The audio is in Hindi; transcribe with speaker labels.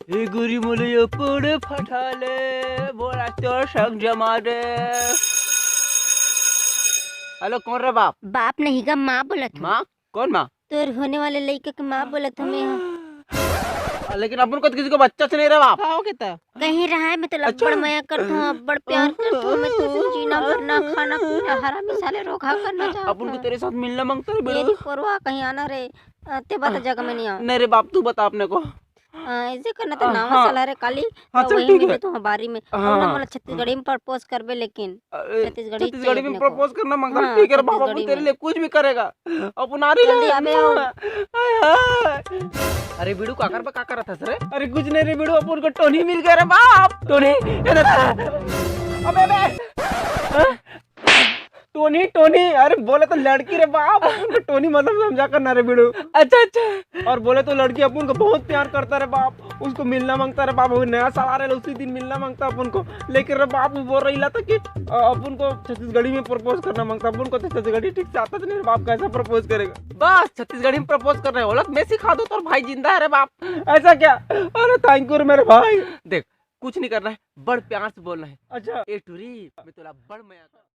Speaker 1: ए गुरी मुले पुढे फटाले बोला चोर संग जमा दे। हेलो कौन रे बाप?
Speaker 2: बाप नहीं का माँ बोला था।
Speaker 1: माँ? कौन माँ?
Speaker 2: तोर होने वाले लड़के के माँ बोला था मैं।
Speaker 1: लेकिन अपन को तो किसी को बच्चा से नहीं रहा बाप। हाँ कहता
Speaker 2: कहीं रहा है मैं तो
Speaker 1: अच्छा।
Speaker 2: बड़ माया करता हूँ, बड़ प्यार करता हूँ मैं तुझसे, जीना मरना खाना पीना हरा मिसाले रोका करना चाहता
Speaker 1: अपन को तेरे साथ मिलना मांगता है
Speaker 2: तेरी
Speaker 1: बेड़ू।
Speaker 2: परवाह कहीं आना रे ते बता जगह में नहीं आ।
Speaker 1: नहीं रे बाप तू बता अपने को।
Speaker 2: ऐसे करना तो नावा
Speaker 1: हाँ।
Speaker 2: साला रे काली
Speaker 1: हाँ
Speaker 2: तो
Speaker 1: चल
Speaker 2: वही
Speaker 1: ठीक
Speaker 2: में
Speaker 1: है।
Speaker 2: भी तू बारी में
Speaker 1: हाँ।
Speaker 2: और ना मतलब छत्तीसगढ़ी में प्रपोज करबे लेकिन छत्तीसगढ़ी
Speaker 1: छत्तीसगढ़ी में
Speaker 2: अपने को।
Speaker 1: प्रपोज करना मांगता है।
Speaker 2: हाँ,
Speaker 1: ठीक है रे बाप अपन
Speaker 2: छत्तीसगढ़ी
Speaker 1: तेरे
Speaker 2: में।
Speaker 1: लिए कुछ भी करेगा। अपन आ रही
Speaker 2: जल्दी आबे आओ।
Speaker 1: अरे बीड़ू काकर पे का करत हस रे? अरे कुछ नहीं रे बीड़ू अपन को टोनी मिल गया रे बाप। टोनी अबे बे टोनी टोनी अरे बोले तो लड़की रे बाप, अपन को टोनी मतलब समझा करना रे बीड़ू। अच्छा अच्छा। और बोले तो लड़की अपन को बहुत प्यार करता रे बाप, उसको मिलना मांगता रे बाप। अभी नया साल आ रहा है उसी दिन मिलना मांगता अपन को। लेकिन रे बाप बोल रही था कि अपन को छत्तीसगढ़ी में प्रपोज करना मांगता। अपन को तो छत्तीसगढ़ी ठीक से आता तो नहीं रे बाप, कैसा प्रपोज करेगा? बस छत्तीसगढ़ी में प्रपोज कर रहे हो मैं सिखा दो तो भाई जिंदा है रे बाप। ऐसा क्या? अरे थैंक यू मेरे भाई। देख कुछ नहीं करना है, बड़ प्यार से बोलना है। अच्छा ए टूरी मैं तोला बड़ मया